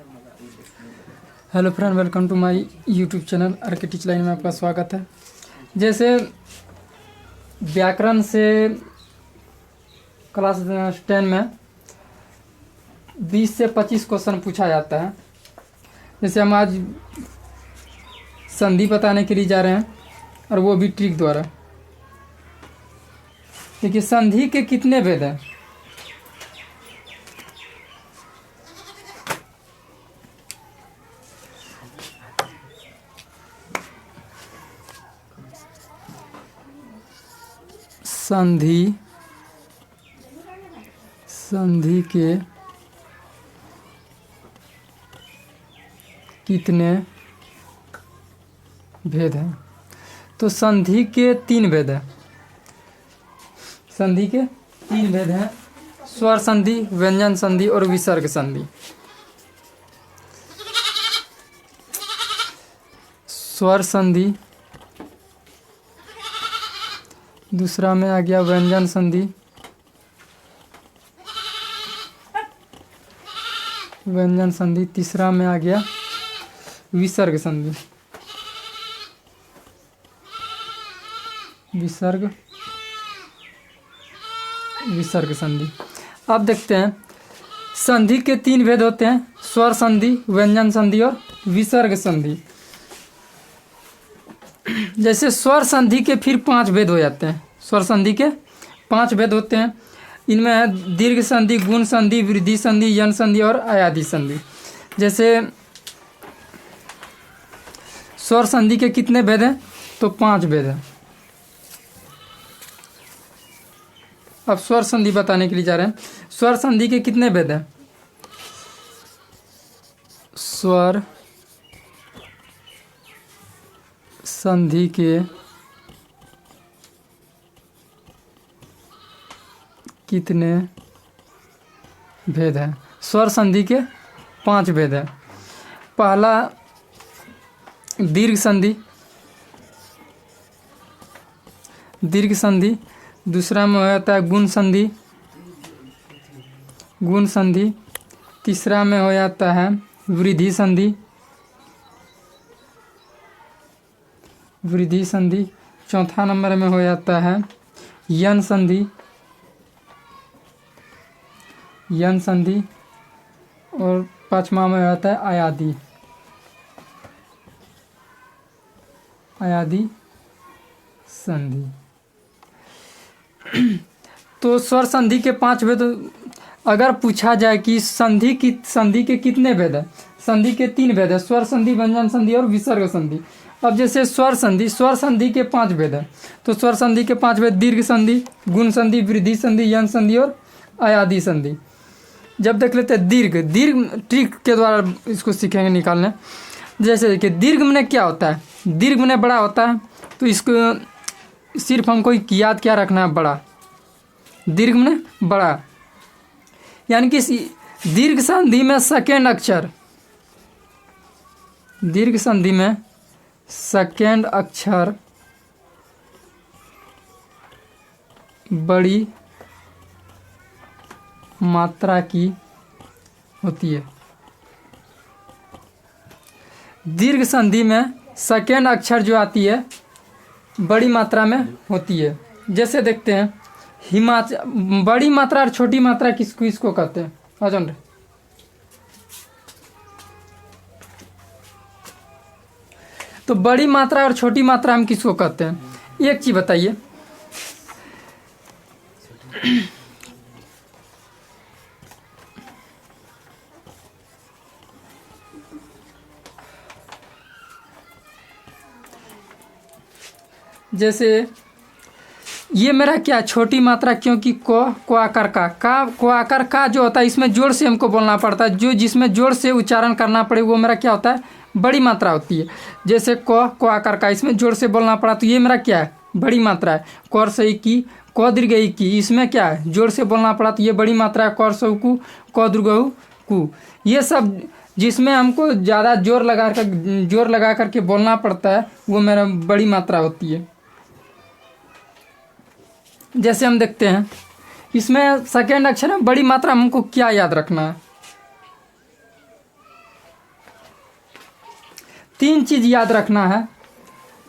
Hello friend, welcome to my YouTube channel RK teach line में आपका स्वागत है। जैसे व्याकरण से क्लास 10 में 20 से 25 क्वेश्चन पूछा जाता है। जैसे हम आज संधि बताने के लिए जा रहे हैं और वो भी ट्रिक द्वारा। देखिए, संधि के कितने भेद हैं? संधि के कितने भेद हैं? तो संधि के 3 भेद हैं। संधि के 3 भेद हैं: स्वर संधि, व्यंजन संधि और विसर्ग संधि। स्वर संधि, दूसरा में आ गया व्यंजन संधि, तीसरा में आ गया विसर्ग संधि। विसर्ग संधि। अब देखते हैं, संधि के 3 भेद होते हैं: स्वर संधि, व्यंजन संधि और विसर्ग संधि। जैसे स्वर संधि के फिर 5 भेद हो जाते हैं। स्वर संधि के 5 भेद होते हैं। इनमें है दीर्घ संधि, गुण संधि, वृद्धि संधि, यन संधि और अयादि संधि। जैसे स्वर संधि के कितने भेद हैं? तो 5 भेद हैं। अब स्वर संधि बताने के लिए जा रहे हैं। स्वर संधि के कितने भेद हैं? स्वर संधि के कितने भेद हैं? स्वर संधि के 5 भेद हैं। पहला दीर्घ संधि, दूसरा में हो जाता है गुण संधि, तीसरा में हो जाता है वृद्धि संधि, चौथा नंबर में हो जाता है यन संधि और 5वां में हो जाता है अयादि संधि। तो स्वर संधि के 5 भेद। अगर पूछा जाए कि संधि के कितने भेद है? संधि के 3 भेद है: स्वर संधि, व्यंजन संधि और विसर्ग संधि। अब जैसे स्वर संधि के 5 भेद है। तो स्वर संधि के 5 भेद: दीर्घ संधि, गुण संधि, वृद्धि संधि, यन संधि और अयादि संधि। जब देख लेते हैं दीर्घ ट्रिक के द्वारा इसको सीखेंगे निकालने। जैसे देखिए, दीर्घ में क्या होता है? दीर्घ में बड़ा होता है। तो इसको सिर्फ हमको याद क्या रखना है? बड़ा। दीर्घ में बड़ा, यानी कि दीर्घ संधि में सेकेंड अक्षर बड़ी मात्रा की होती है। दीर्घ संधि में सेकेंड अक्षर जो आती है बड़ी मात्रा में होती है। जैसे देखते हैं, बड़ी मात्रा और छोटी मात्रा किसको कहते हैं? अजन तो बड़ी मात्रा और छोटी मात्रा हम किसको कहते हैं? एक चीज बताइए। जैसे ये मेरा क्या छोटी मात्रा, क्योंकि को आकार का जो होता है इसमें जोर से हमको बोलना पड़ता है। जिसमें जोर से उच्चारण करना पड़े वो मेरा क्या होता है? बड़ी मात्रा होती है। जैसे को आकार का, इसमें जोर से बोलना पड़ा तो ये मेरा क्या है? बड़ी मात्रा है। कौर से की, क दीर्घ की, इसमें क्या है? जोर से बोलना पड़ा तो ये बड़ी मात्रा है। कौर से कु, क दीर्घ कु, ये सब जिसमें हमको ज़्यादा जोर लगा करके बोलना पड़ता है वो मेरा बड़ी मात्रा होती है। जैसे हम देखते हैं, इसमें सेकेंड अक्षर में बड़ी मात्रा हमको क्या याद रखना है? तीन चीज़ याद रखना है।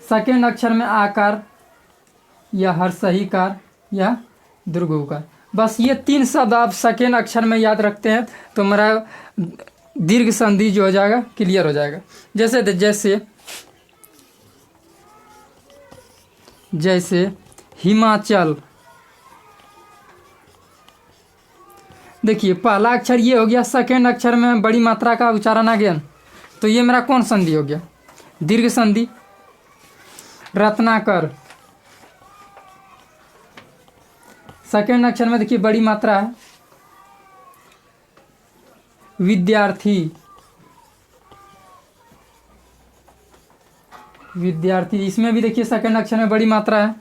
सेकेंड अक्षर में आकार या हर्षहीकार या दीर्घउकार। बस ये तीन शब्द आप सेकेंड अक्षर में याद रखते हैं तो मेरा दीर्घ संधि जो हो जाएगा क्लियर हो जाएगा। जैसे हिमाचल। देखिए पहला अक्षर ये हो गया, सेकेंड अक्षर में बड़ी मात्रा का उच्चारण आ गया, तो ये मेरा कौन संधि हो गया? दीर्घ संधि। रत्नाकर, सेकेंड अक्षर में देखिए बड़ी मात्रा है। विद्यार्थी, इसमें भी देखिए सेकेंड अक्षर में बड़ी मात्रा है।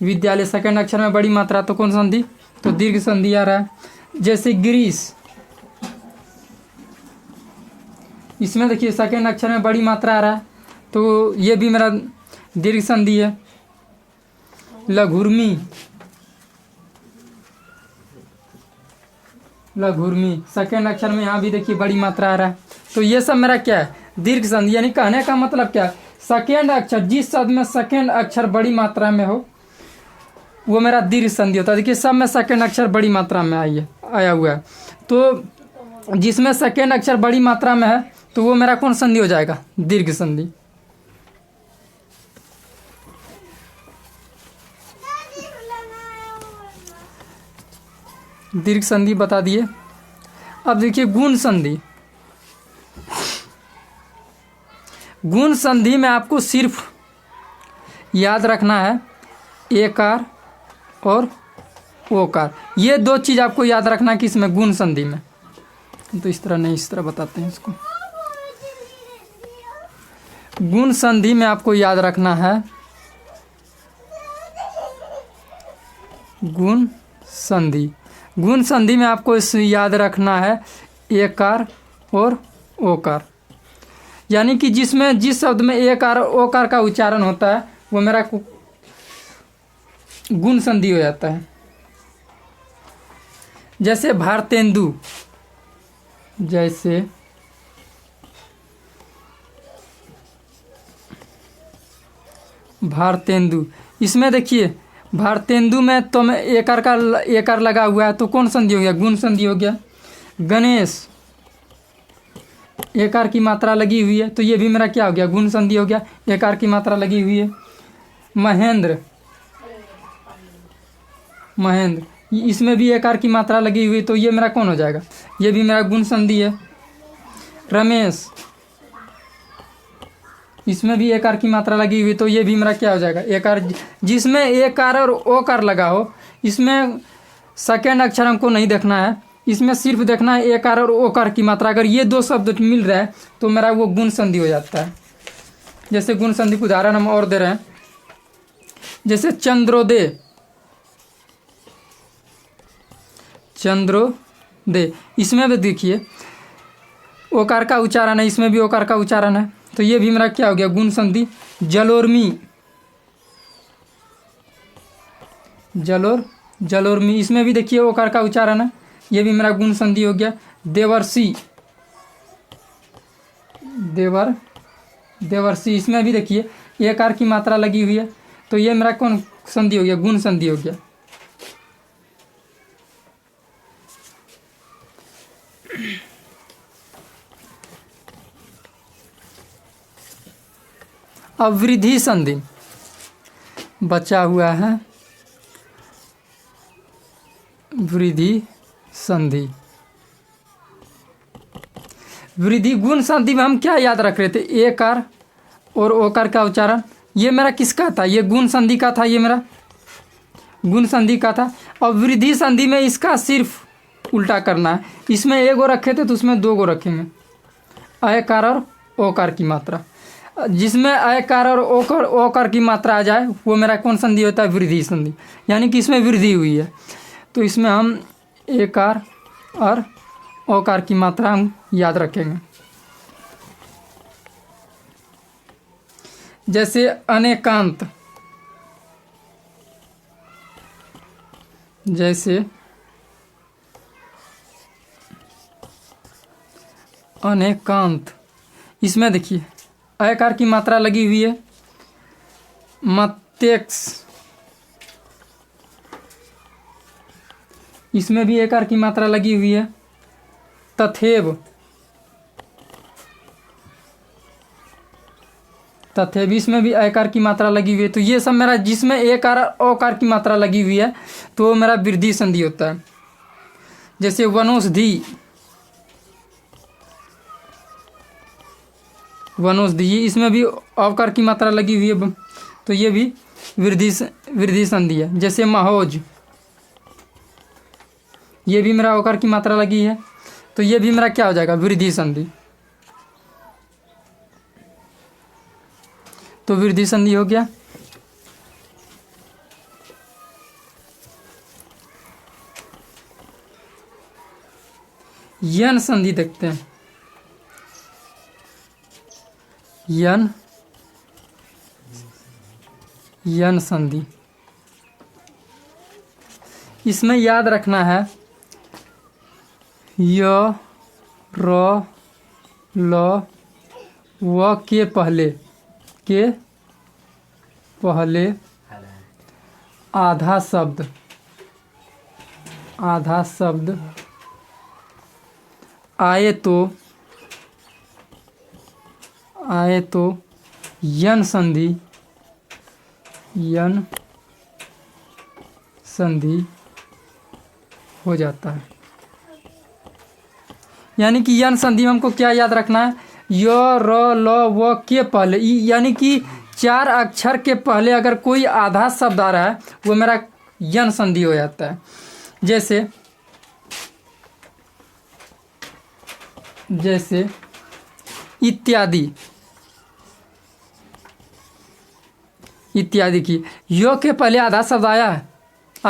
विद्यालय, सेकेंड अक्षर में बड़ी मात्रा, तो कौन संधि? तो दीर्घ संधि आ रहा है। जैसे ग्रीस, इसमें देखिए सेकेंड अक्षर में बड़ी मात्रा आ रहा है, तो ये भी मेरा दीर्घ संधि है। लघुर्मी, सेकेंड अक्षर में यहाँ भी देखिए बड़ी मात्रा आ रहा है, तो ये सब मेरा क्या है? दीर्घ संधि। यानी कहने का मतलब क्या है? सेकेंड अक्षर, जिस शब्द में सेकेंड अक्षर बड़ी मात्रा में हो वो मेरा दीर्घ संधि होता है। देखिए सब में सेकेंड अक्षर बड़ी मात्रा में आया हुआ है, तो जिसमें सेकेंड अक्षर बड़ी मात्रा में है तो वो मेरा कौन संधि हो जाएगा? दीर्घ संधि। दीर्घ संधि बता दिए। अब देखिए गुण संधि। गुण संधि में आपको सिर्फ याद रखना है एकार और ओकार, ये दो चीज़ आपको याद रखना है कि इसमें गुण संधि में। तो इस तरह नहीं, इस तरह बताते हैं इसको। गुण संधि में आपको याद रखना है गुण संधि। गुण संधि में आपको याद रखना है एकार और ओकार। यानी कि जिस शब्द में एकार और ओकार का उच्चारण होता है वो मेरा गुण संधि हो जाता है। जैसे भारतेंदु, इसमें देखिए भारतेंदु में तो मैं एकार लगा हुआ है, तो कौन संधि हो गया? गुण संधि हो गया। गणेश, एकार की मात्रा लगी हुई है, तो ये भी मेरा क्या हो गया? गुण संधि हो गया, एकार की मात्रा लगी हुई है। महेंद्र, इसमें भी एकार की मात्रा लगी हुई, तो ये मेरा कौन हो जाएगा? ये भी मेरा गुण संधि है। रमेश, इसमें भी एकार की मात्रा लगी हुई, तो ये भी मेरा क्या हो जाएगा? एकार। जिसमें एकार और ओकार लगा हो, इसमें सेकेंड अक्षर हमको नहीं देखना है, इसमें सिर्फ देखना है एकार और ओकार की मात्रा। अगर ये दो शब्द मिल रहा है तो मेरा वो गुण संधि हो जाता है। जैसे गुण संधि का उदाहरण हम और दे रहे हैं, जैसे चंद्रोदय, इसमें भी देखिए ओकार का उच्चारण है, इसमें भी ओकार का उच्चारण है, तो ये भी मेरा क्या हो गया? गुण संधि। जलोर्मी, इसमें भी देखिए ओकार का उच्चारण है, ये भी मेरा गुण संधि हो गया। देवर्षि, इसमें भी देखिए एकार की मात्रा लगी हुई है, तो ये मेरा कौन संधि हो गया? गुण संधि हो गया। अब वृद्धि संधि बचा हुआ है। वृद्धि संधि, गुण संधि में हम क्या याद रख रहे थे? एकार और ओकार का उच्चारण। ये मेरा किसका था? ये गुण संधि का था, ये मेरा गुण संधि का था। और वृद्धि संधि में इसका सिर्फ उल्टा करना है। इसमें एक गो रखे थे तो उसमें दो गो रखेंगे, अकार और ओकार की मात्रा। जिसमें अकार और ओकार की मात्रा आ जाए वो मेरा कौन संधि होता है? वृद्धि संधि। यानी कि इसमें वृद्धि हुई है, तो इसमें हम एकार और ओकार की मात्रा हम याद रखेंगे। जैसे अनेकांत, अनेकांत। इसमें देखिए अकार की मात्रा लगी हुई है। मत्यक्ष, इसमें भी एकार की मात्रा लगी हुई है। तथैव, तथैव इसमें भी एकार की मात्रा लगी हुई है। तो ये सब मेरा जिसमें एकार औकार की मात्रा लगी हुई है तो वो मेरा वृद्धि संधि होता है। जैसे वनौषधि, वनौषधि इसमें भी औकार की मात्रा लगी हुई है तो ये भी वृद्धि संधि है। जैसे महोज, ये भी मेरा औकार की मात्रा लगी है तो ये भी मेरा क्या हो जाएगा, वृद्धि संधि। तो वृद्धि संधि हो गया। यन संधि देखते हैं। यन संधि, इसमें याद रखना है य, र, ल, व के पहले आधा शब्द आए तो यन संधि हो जाता है। यानी कि यन संधि में हमको क्या याद रखना है, य, र, ल, व के पहले, यानी कि 4 अक्षर के पहले अगर कोई आधा शब्द आ रहा है वो मेरा यन संधि हो जाता है। जैसे इत्यादि की यो के पहले आधा शब्द आ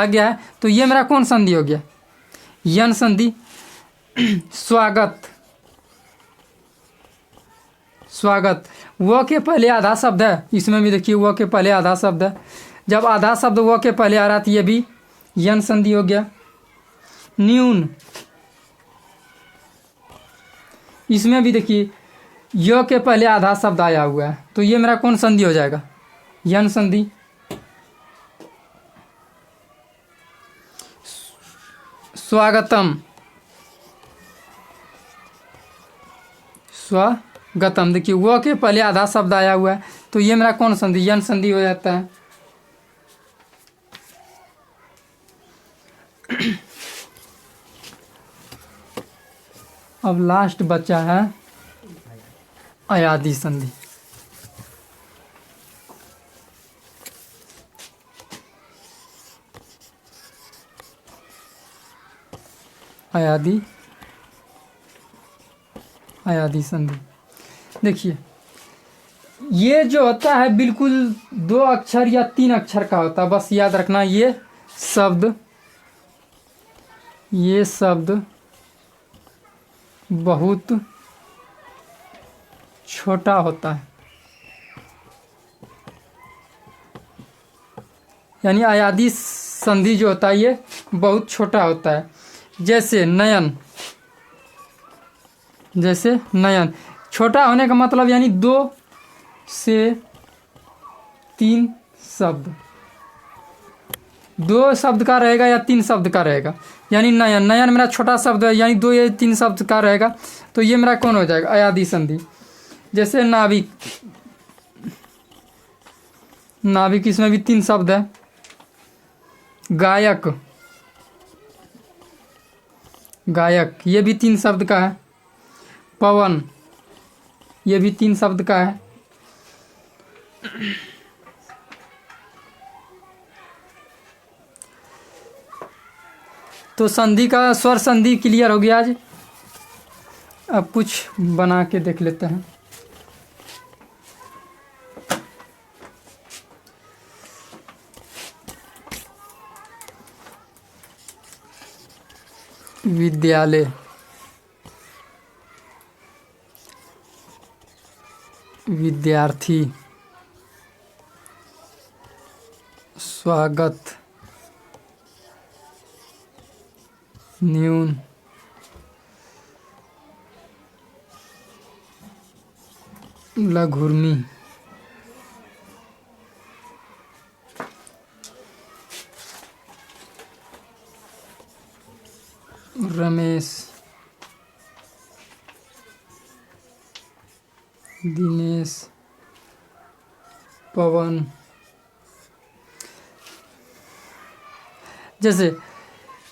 गया है तो ये मेरा कौन संधि हो गया, यन संधि। स्वागत वो के पहले आधा शब्द है, इसमें भी देखिए वो के पहले आधा शब्द है। जब आधा शब्द वो के पहले आ रहा था ये भी यन संधि हो गया। न्यून, इसमें भी देखिए य के पहले आधा शब्द आया हुआ है तो ये मेरा कौन संधि हो जाएगा, यन संधि। स्वागतम देखिए वो के पहले आधा शब्द आया हुआ है तो ये मेरा कौन संधि, यन संधि हो जाता है। अब लास्ट बचा है अयादि संधि। अयादि संधि देखिए ये जो होता है बिल्कुल 2 अक्षर या 3 अक्षर का होता है। बस याद रखना ये शब्द बहुत छोटा होता है, यानी अयादि संधि जो होता है ये बहुत छोटा होता है। जैसे नयन, छोटा होने का मतलब यानी 2 से 3 शब्द, 2 शब्द का रहेगा या 3 शब्द का रहेगा। यानी नयन मेरा छोटा शब्द है यानी 2 या 3 शब्द का रहेगा तो ये मेरा कौन हो जाएगा, अयादि संधि। जैसे नाविक इसमें भी 3 शब्द है। गायक ये भी 3 शब्द का है। पवन ये भी 3 शब्द का है। तो संधि का स्वर संधि क्लियर हो गया आज। अब कुछ बना के देख लेते हैं। विद्यालय, विद्यार्थी, स्वागत, न्यून, लघुर्मी, रमेश, दिनेश, पवन। जैसे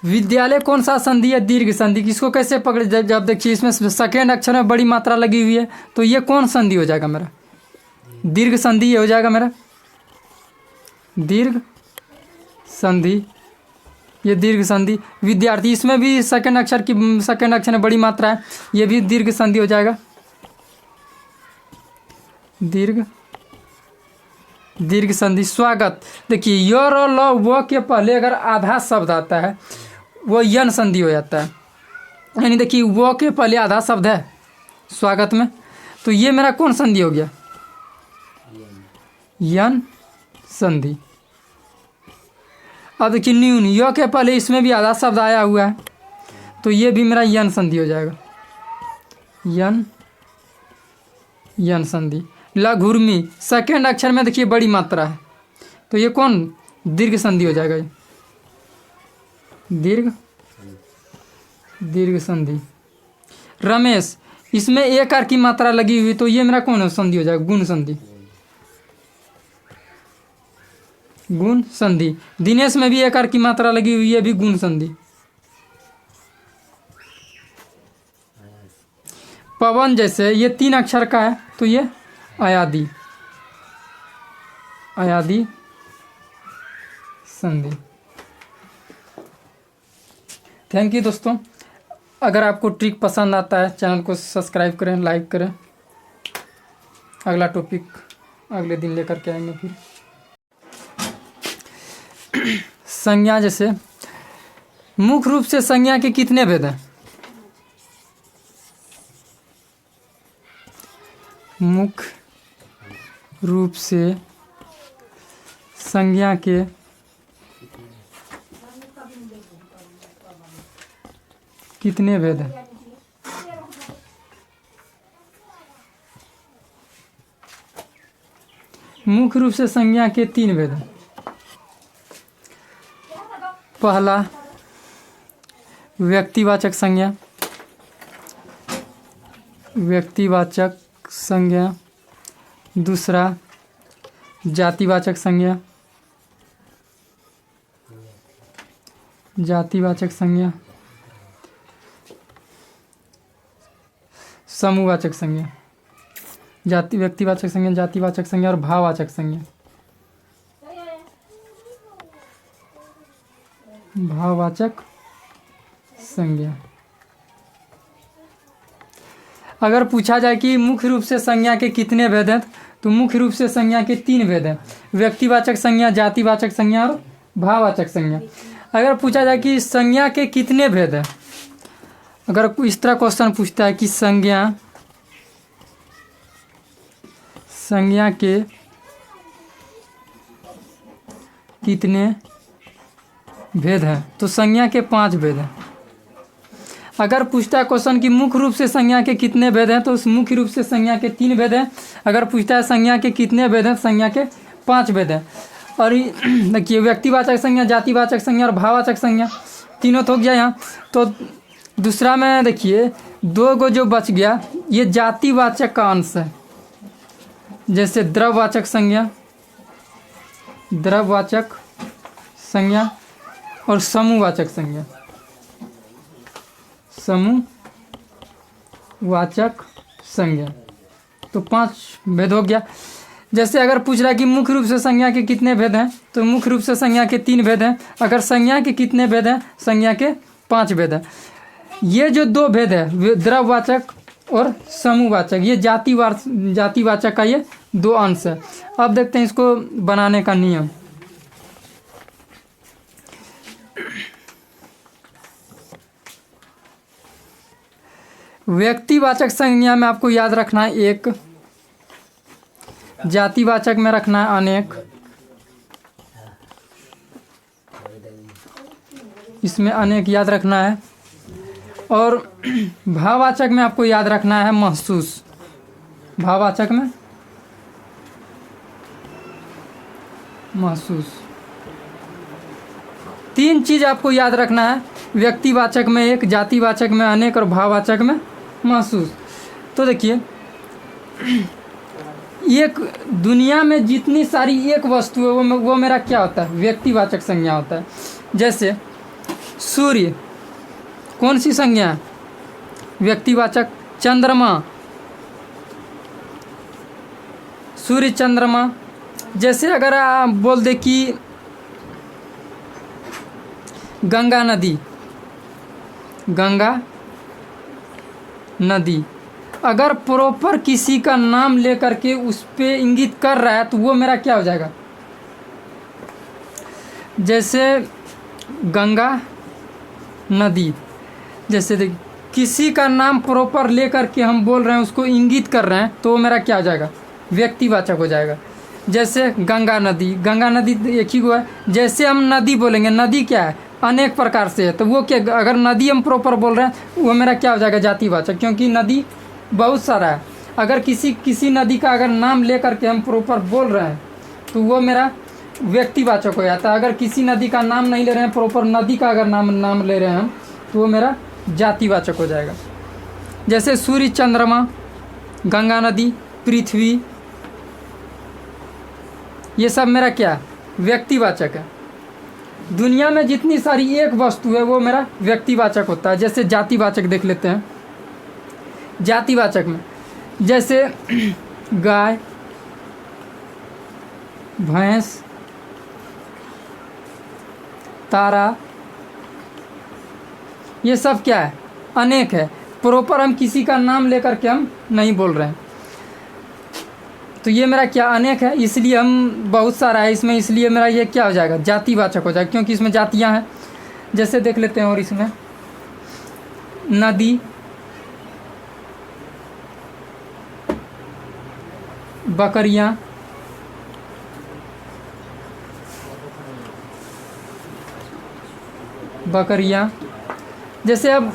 विद्यालय कौन सा संधि है? दीर्घ संधि। किसको कैसे पकड़े? जब देखिए इसमें सेकेंड अक्षर में बड़ी मात्रा लगी हुई है, तो ये कौन संधि हो जाएगा मेरा? दीर्घ संधि ये हो जाएगा मेरा, दीर्घ संधि। ये दीर्घ संधि। विद्यार्थी, इसमें भी सेकेंड अक्षर में बड़ी मात्रा है, ये भी दीर्घ संधि हो जाएगा, दीर्घ संधि। स्वागत, देखिए योर और ल वो के पहले अगर आधा शब्द आता है वो यन संधि हो जाता है। यानी देखिए वो के पहले आधा शब्द है स्वागत में, तो ये मेरा कौन संधि हो गया? यन संधि। अब देखिए न्यून, यो के पहले इसमें भी आधा शब्द आया हुआ है, तो ये भी मेरा यन संधि हो जाएगा, यन संधि। लघुर्मी, सेकेंड अक्षर में देखिए बड़ी मात्रा है, तो ये कौन? दीर्घ संधि हो जाएगा, दीर्घ संधि। रमेश, इसमें एक आर की मात्रा लगी हुई, तो ये मेरा कौन संधि हो जाएगा? गुण संधि, गुण संधि। दिनेश में भी एक आर की मात्रा लगी हुई है, भी गुण संधि। पवन, जैसे ये 3 अक्षर का है, तो ये अयादी, संधि। थैंक यू दोस्तों। अगर आपको ट्रिक पसंद आता है, चैनल को सब्सक्राइब करें, लाइक करें। अगला टॉपिक अगले दिन लेकर के आएंगे फिर। संज्ञा, जैसे मुख्य रूप से संज्ञा के कितने भेद हैं? मुख्य रूप से संज्ञा के कितने भेद हैं? मुख्य रूप से संज्ञा के 3 भेद हैं। पहला व्यक्तिवाचक संज्ञा, दूसरा जातिवाचक संज्ञा, समूहवाचक संज्ञा। व्यक्तिवाचक संज्ञा, जातिवाचक संज्ञा और भाववाचक संज्ञा। भाववाचक संज्ञा। अगर पूछा जाए कि मुख्य रूप से संज्ञा के कितने भेद हैं, तो मुख्य रूप से संज्ञा के 3 भेद हैं, व्यक्तिवाचक संज्ञा, जातिवाचक संज्ञा और भाववाचक संज्ञा। अगर पूछा जाए कि संज्ञा के कितने भेद हैं, अगर इस तरह क्वेश्चन पूछता है कि संज्ञा के कितने भेद हैं, तो संज्ञा के 5 भेद हैं। अगर पूछता है क्वेश्चन कि मुख्य रूप से संज्ञा के कितने भेद हैं, तो उस मुख्य रूप से संज्ञा के 3 भेद हैं। अगर पूछता है संज्ञा के कितने भेद हैं, संज्ञा के 5 भेद हैं। और देखिए व्यक्तिवाचक संज्ञा, जातिवाचक संज्ञा और भाववाचक संज्ञा तीनों तो हो गया यहाँ। तो दूसरा में देखिए 2 को जो बच गया, ये जातिवाचक का अंश है, जैसे द्रव्यवाचक संज्ञा और समूहवाचक संज्ञा। तो 5 भेद हो गया। जैसे अगर पूछ रहा है कि मुख्य रूप से संज्ञा के कितने भेद हैं, तो मुख्य रूप से संज्ञा के 3 भेद हैं। अगर संज्ञा के कितने भेद हैं, संज्ञा के 5 भेद हैं। ये जो 2 भेद है, द्रव्यवाचक और समूहवाचक, ये जातिवाचक का ये 2 अंश है। अब देखते हैं इसको बनाने का नियम। व्यक्तिवाचक संज्ञा में आपको याद रखना है 1, जातिवाचक में रखना है अनेक, इसमें अनेक याद रखना है, और भाववाचक में आपको याद रखना है महसूस। भाववाचक में महसूस। 3 चीज़ आपको याद रखना है, व्यक्तिवाचक में 1, जातिवाचक में अनेक और भाववाचक में महसूस। तो देखिए, एक दुनिया में जितनी सारी एक वस्तु है वो मेरा क्या होता है, व्यक्तिवाचक संज्ञा होता है। जैसे सूर्य, कौन सी संज्ञा है, व्यक्तिवाचक। चंद्रमा, सूर्य चंद्रमा। जैसे अगर आप बोल दे कि गंगा नदी, गंगा नदी, अगर प्रॉपर किसी का नाम लेकर के उस पे इंगित कर रहा है तो वो मेरा क्या हो जाएगा। जैसे गंगा नदी, जैसे देख किसी का नाम प्रॉपर लेकर के हम बोल रहे हैं, उसको इंगित कर रहे हैं, तो वो मेरा क्या हो जाएगा, व्यक्तिवाचक हो जाएगा। जैसे गंगा नदी, गंगा नदी एक ही को है। जैसे हम नदी बोलेंगे, नदी क्या है, अनेक प्रकार से है, तो वो क्या, अगर नदी हम प्रॉपर बोल रहे हैं वो मेरा क्या हो जाएगा, जातिवाचक, क्योंकि नदी बहुत सारा है। अगर किसी नदी का अगर नाम लेकर के हम प्रॉपर बोल रहे हैं तो वो मेरा व्यक्तिवाचक हो जाता है। अगर किसी नदी का नाम नहीं ले रहे हैं प्रॉपर, नदी का अगर नाम ले रहे हैं हम, तो वो मेरा जातिवाचक हो जाएगा। जैसे सूर्य चंद्रमा, गंगा नदी, पृथ्वी, ये सब मेरा क्या, व्यक्तिवाचक है। दुनिया में जितनी सारी एक वस्तु है वो मेरा व्यक्तिवाचक होता है। जैसे जातिवाचक देख लेते हैं। जातिवाचक में जैसे गाय, भैंस, तारा, ये सब क्या है, अनेक है। प्रॉपर हम किसी का नाम लेकर के हम नहीं बोल रहे हैं, तो ये मेरा क्या, अनेक है, इसलिए हम बहुत सारा है इसमें, इसलिए मेरा ये क्या हो जाएगा, जातिवाचक हो जाएगा, क्योंकि इसमें जातियां हैं। जैसे देख लेते हैं, और इसमें नदी, बकरियां, जैसे अब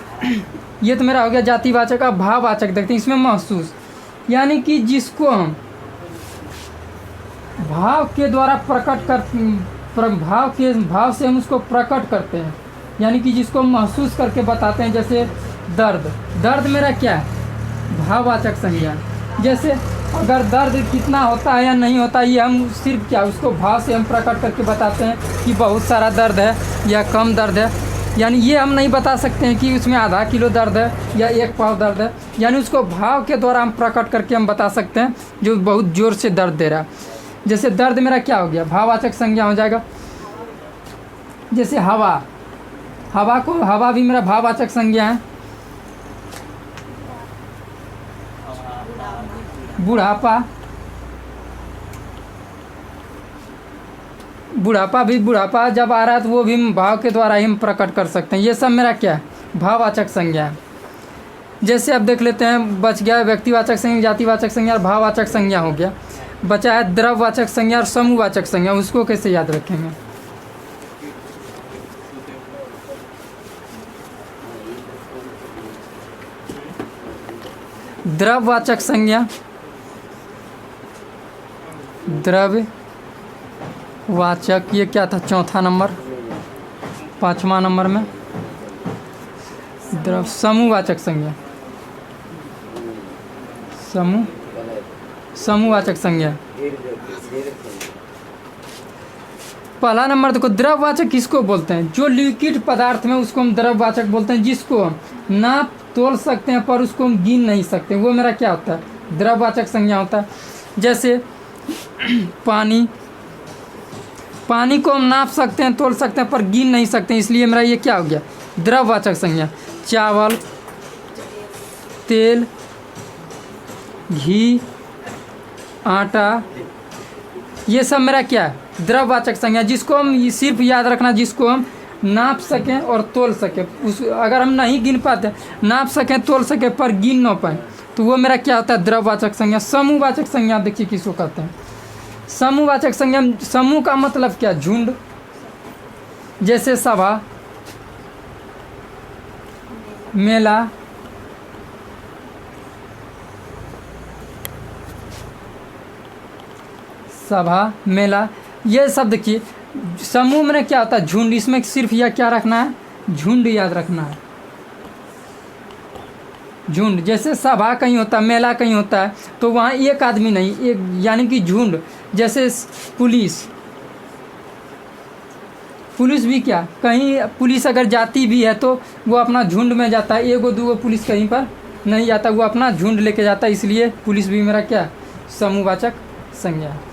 ये तो मेरा हो गया जातिवाचक। अब भाववाचक देखते हैं, इसमें महसूस, यानी कि जिसको हम भाव के द्वारा भाव से हम उसको प्रकट करते हैं, यानी कि जिसको हम महसूस करके बताते हैं। जैसे दर्द मेरा क्या है, भाववाचक संज्ञा। जैसे अगर दर्द कितना होता है या नहीं होता, ये हम सिर्फ क्या, उसको भाव से हम प्रकट करके बताते हैं कि बहुत सारा दर्द है या कम दर्द है। यानी ये हम नहीं बता सकते हैं कि उसमें आधा किलो दर्द है या 1 पाव दर्द है, यानी उसको भाव के द्वारा हम प्रकट करके हम बता सकते हैं जो बहुत ज़ोर से दर्द दे रहा है। जैसे दर्द मेरा क्या हो गया, भाववाचक संज्ञा हो जाएगा। जैसे हवा भी मेरा भाववाचक संज्ञा है। बुढ़ापा जब आ रहा है तो वो भी हम भाव के द्वारा ही हम प्रकट कर सकते हैं। ये सब मेरा क्या है, भाववाचक संज्ञा है। जैसे अब देख लेते हैं, बच गया व्यक्तिवाचक संज्ञा, जातिवाचक संज्ञा और भाववाचक संज्ञा हो गया। बचा है द्रव्यवाचक संज्ञा और समूहवाचक संज्ञा, उसको कैसे याद रखेंगे। द्रव्यवाचक संज्ञा, द्रव्यवाचक, ये क्या था, चौथा नंबर, 5वां नंबर में समूहवाचक संज्ञा, समूहवाचक संज्ञा। पहला नंबर देखो, द्रव्यवाचक किसको बोलते हैं, जो लिक्विड पदार्थ में उसको हम द्रव्यवाचक बोलते हैं। जिसको हम नाप तोल सकते हैं पर उसको हम गिन नहीं सकते, वो मेरा क्या होता है, द्रव्यवाचक संज्ञा होता है। जैसे पानी को हम नाप सकते हैं, तोल सकते हैं पर गिन नहीं सकते, इसलिए मेरा ये क्या हो गया, द्रव्यवाचक संज्ञा। चावल, तेल, घी, आटा, ये सब मेरा क्या है, द्रव्यवाचक संज्ञा, जिसको हम सिर्फ याद रखना, जिसको हम नाप सकें और तोल सकें। अगर हम नहीं गिन पाते, नाप सकें तोल सकें पर गिन न पाए, तो वो मेरा क्या होता है, द्रव्यवाचक संज्ञा। समूहवाचक संज्ञा देखिए किसको कहते हैं। समूहवाचक संज्ञा, समूह का मतलब क्या, झुंड। जैसे सभा, मेला, ये शब्द देखिए, समूह में क्या होता है, झुंड, इसमें सिर्फ यह क्या रखना है, झुंड याद रखना है, झुंड। जैसे सभा कहीं होता है, मेला कहीं होता है, तो वहाँ एक आदमी नहीं, एक यानी कि झुंड। जैसे पुलिस, पुलिस भी क्या, कहीं पुलिस अगर जाती भी है तो वो अपना झुंड में जाता है, एगो दूगो पुलिस कहीं पर नहीं जाता, वो अपना झुंड लेके जाता है, इसलिए पुलिस भी मेरा क्या, समूहवाचक संज्ञा है।